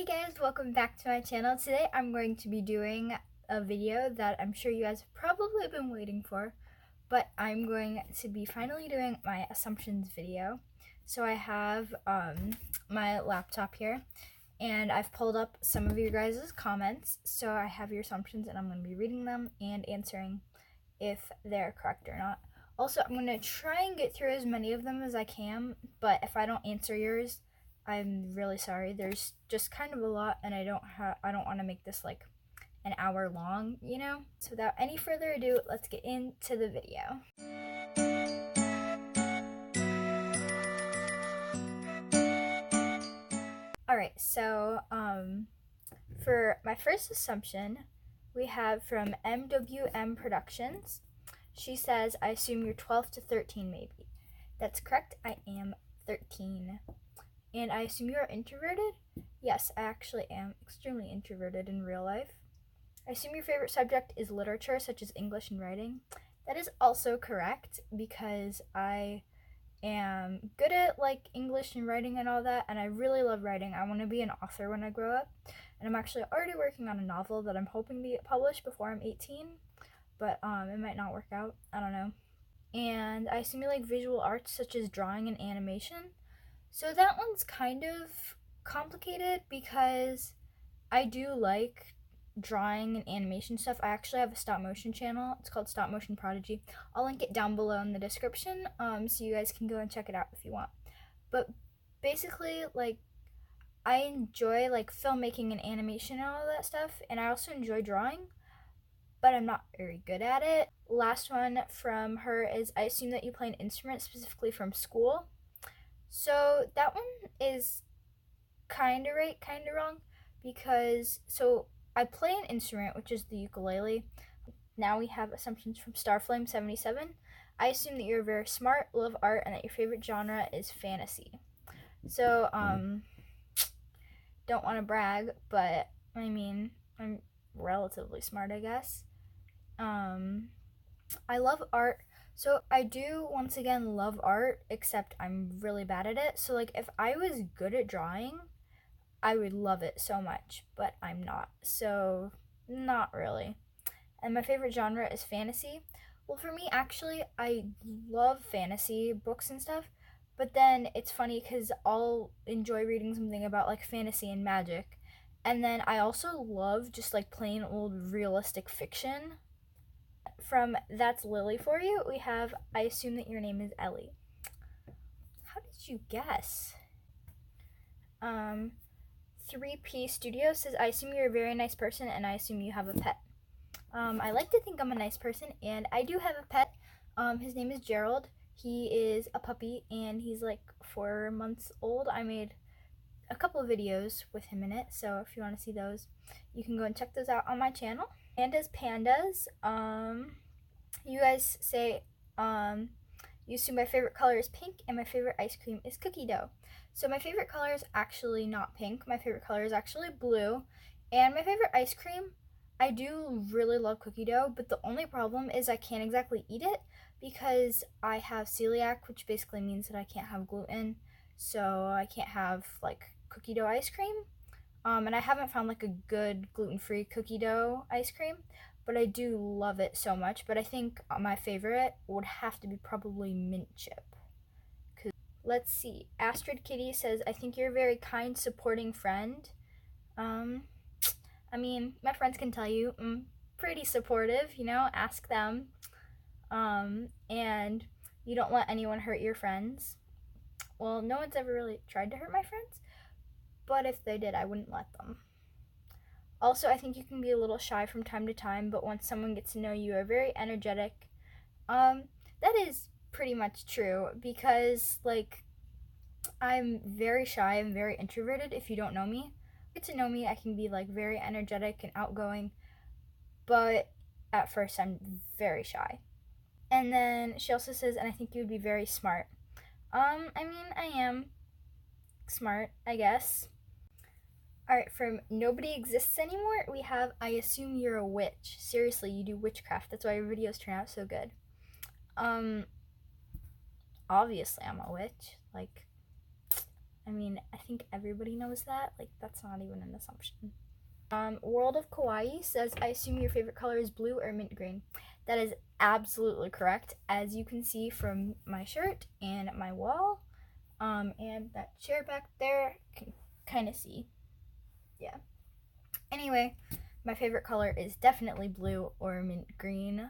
Hey guys, welcome back to my channel. Today I'm going to be doing a video that I'm sure you guys have probably been waiting for, but I'm going to be finally doing my assumptions video. So I have my laptop here and I've pulled up some of your guys' comments. So I have your assumptions and I'm going to be reading them and answering if they're correct or not. Also, I'm going to try and get through as many of them as I can, but if I don't answer yours, I'm really sorry. There's just kind of a lot, and I don't want to make this like an hour long, you know? So without any further ado, let's get into the video. Alright, so for my first assumption, we have from MWM Productions. She says, I assume you're 12 to 13 maybe. That's correct, I am 13. And I assume you're introverted? Yes, I actually am extremely introverted in real life. I assume your favorite subject is literature, such as English and writing. That is also correct because I am good at like English and writing and all that, and I really love writing. I want to be an author when I grow up, and I'm actually already working on a novel that I'm hoping to get published before I'm 18, but it might not work out. I don't know. And I assume you like visual arts such as drawing and animation. So that one's kind of complicated because I do like drawing and animation stuff. I actually have a stop motion channel. It's called Stop Motion Prodigy. I'll link it down below in the description, so you guys can go and check it out if you want. But basically, like, I enjoy like filmmaking and animation and all that stuff, and I also enjoy drawing, but I'm not very good at it. Last one from her is, I assume that you play an instrument specifically from school. So that one is kind of right, kind of wrong, because I play an instrument, which is the ukulele. Now we have assumptions from Starflame77. I assume that you're very smart, love art, and that your favorite genre is fantasy. So, don't want to brag, but I mean, I'm relatively smart, I guess. I love art. So I do, once again, love art, except I'm really bad at it. So, like, if I was good at drawing, I would love it so much, but I'm not. So, not really. And my favorite genre is fantasy. Well, for me, actually, I love fantasy books and stuff, but then it's funny because I'll enjoy reading something about, like, fantasy and magic. And then I also love just, like, plain old realistic fiction. From That's Lily for you, we have, I assume that your name is Ellie. How did you guess? 3P Studio says, I assume you're a very nice person and I assume you have a pet. I like to think I'm a nice person, and I do have a pet. His name is Gerald. He is a puppy and he's like 4 months old. I made a couple of videos with him in it, so if you want to see those, you can go and check those out on my channel. Pandas. You guys say, you assume my favorite color is pink and my favorite ice cream is cookie dough. So my favorite color is actually not pink. My favorite color is actually blue. And my favorite ice cream, I do really love cookie dough, but the only problem is I can't exactly eat it because I have celiac, which basically means that I can't have gluten. So I can't have like cookie dough ice cream. And I haven't found like a good gluten-free cookie dough ice cream, but I do love it so much. But I think my favorite would have to be probably mint chip. Let's see. Astrid Kitty says, I think you're a very kind, supporting friend. I mean, my friends can tell you I'm pretty supportive, you know, ask them. And you don't let anyone hurt your friends. Well, no one's ever really tried to hurt my friends, but if they did, I wouldn't let them. Also, I think you can be a little shy from time to time, but once someone gets to know you, are very energetic. That is pretty much true because, like, I'm very shy, I'm very introverted if you don't know me. Get to know me, I can be, like, very energetic and outgoing, but at first I'm very shy. And then she also says, and I think you would be very smart. I mean, I am smart, I guess. Alright, from Nobody Exists Anymore, we have, I assume you're a witch. Seriously, you do witchcraft. That's why your videos turn out so good. Obviously I'm a witch. Like, I mean, I think everybody knows that. Like, that's not even an assumption. World of Kawaii says, I assume your favorite color is blue or mint green. That is absolutely correct, as you can see from my shirt and my wall. And that chair back there, can kind of see. Yeah. Anyway, my favorite color is definitely blue or mint green.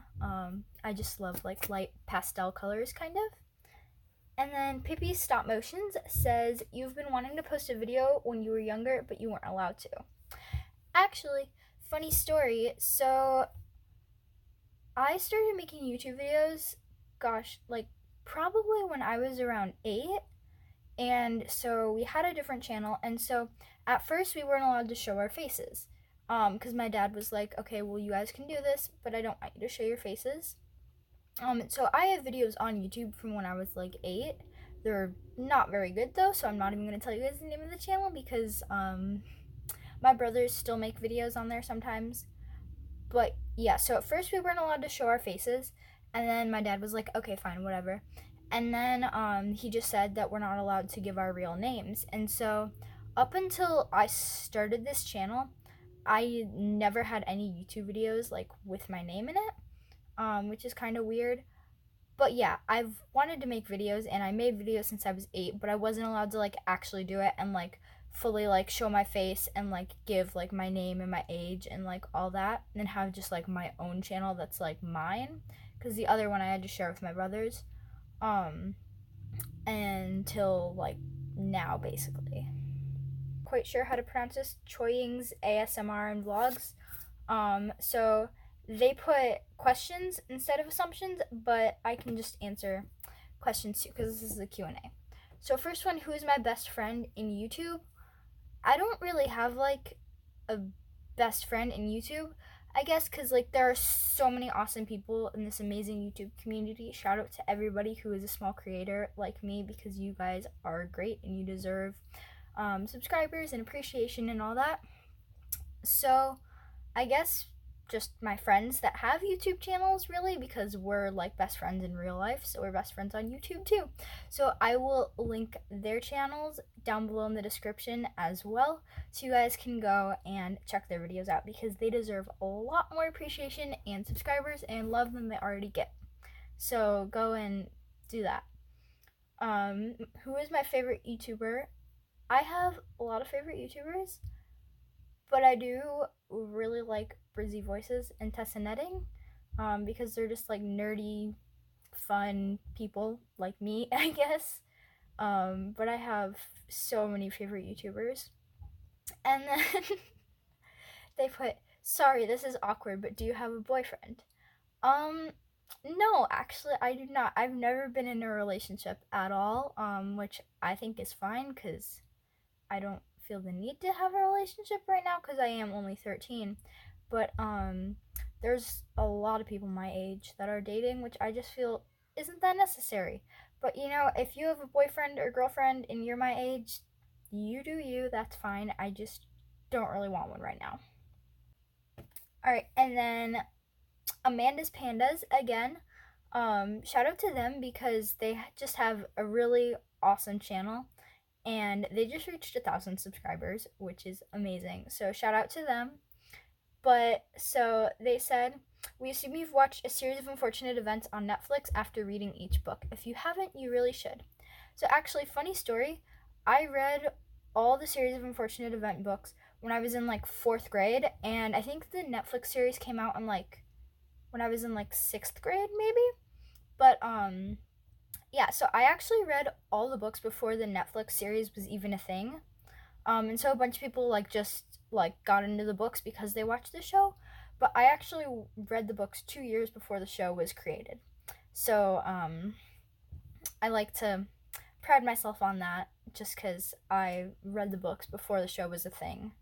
I just love like light pastel colors, kind of. And then Pippi's Stop Motions says, you've been wanting to post a video when you were younger, but you weren't allowed to. Actually, funny story. So I started making YouTube videos, gosh, like probably when I was around 8. And so we had a different channel. And so at first we weren't allowed to show our faces. Because my dad was like, okay, well, you guys can do this, but I don't want you to show your faces. So I have videos on YouTube from when I was like 8. They're not very good though, so I'm not even going to tell you guys the name of the channel because my brothers still make videos on there sometimes. But yeah, so at first we weren't allowed to show our faces, and then my dad was like, okay, fine, whatever. And then he just said that we're not allowed to give our real names. And so up until I started this channel, I never had any YouTube videos like with my name in it, which is kind of weird. But yeah, I've wanted to make videos, and I made videos since I was 8, but I wasn't allowed to like actually do it and like fully like show my face and like give like my name and my age and like all that, and have just like my own channel that's like mine, because the other one I had to share with my brothers until like now basically. Quite sure how to pronounce this. Choying's ASMR and vlogs. So they put questions instead of assumptions, but I can just answer questions too because this is a Q&A. So first one, who is my best friend in YouTube? I don't really have like a best friend in YouTube, I guess, because like there are so many awesome people in this amazing YouTube community. Shout out to everybody who is a small creator like me, because you guys are great and you deserve subscribers and appreciation and all that. So I guess just my friends that have YouTube channels, really, because we're like best friends in real life, so we're best friends on YouTube too. So I will link their channels down below in the description as well, so you guys can go and check their videos out, because they deserve a lot more appreciation and subscribers and love than they already get. So go and do that. Who is my favorite YouTuber? I have a lot of favorite YouTubers, but I do really like Brizzy Voices and Tessa Netting, because they're just like nerdy, fun people like me, I guess. But I have so many favorite YouTubers. And then they put, sorry, this is awkward, but do you have a boyfriend? No, actually, I do not. I've never been in a relationship at all, which I think is fine, because I don't feel the need to have a relationship right now because I am only 13. But there's a lot of people my age that are dating, which I just feel isn't that necessary. But you know, if you have a boyfriend or girlfriend and you're my age, you do you, that's fine. I just don't really want one right now. Alright, and then Amanda's Pandas again. Shout out to them because they just have a really awesome channel, and they just reached 1,000 subscribers, which is amazing. So shout out to them. But so they said, we assume you've watched a series of unfortunate events on Netflix after reading each book. If you haven't, you really should. So actually, funny story, I read all the series of unfortunate event books when I was in like 4th grade, and I think the Netflix series came out in like when I was in like 6th grade maybe. But yeah, so I actually read all the books before the Netflix series was even a thing. And so a bunch of people like just like got into the books because they watched the show, but I actually read the books 2 years before the show was created. So I like to pride myself on that, just because I read the books before the show was a thing.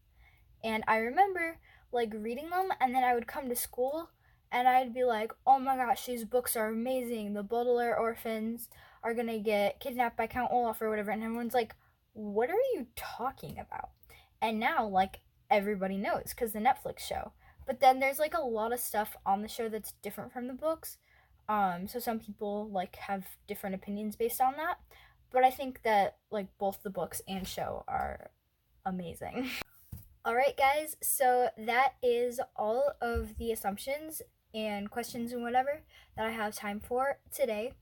And I remember like reading them, and then I would come to school and I'd be like, oh my gosh, these books are amazing. The Baudelaire orphans are gonna get kidnapped by Count Olaf or whatever. And everyone's like, what are you talking about? And now, like, everybody knows because the Netflix show. But then there's like a lot of stuff on the show that's different from the books. So some people like have different opinions based on that. but I think that like both the books and show are amazing. Alright guys, so that is all of the assumptions and questions and whatever that I have time for today.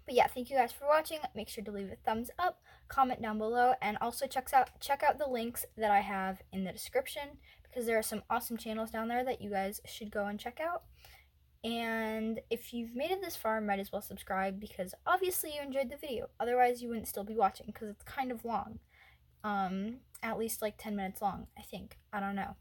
But yeah, thank you guys for watching. Make sure to leave a thumbs up, comment down below, and also check out the links that I have in the description, because there are some awesome channels down there that you guys should go and check out. And if you've made it this far, might as well subscribe, because obviously you enjoyed the video. Otherwise you wouldn't still be watching, because it's kind of long. At least like 10 minutes long, I think. I don't know.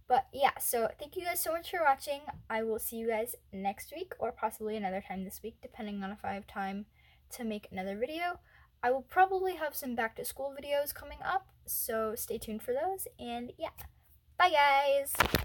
But yeah, so thank you guys so much for watching. I will see you guys next week, or possibly another time this week, depending on if I have time to make another video. I will probably have some back to school videos coming up, so stay tuned for those. And yeah, bye guys!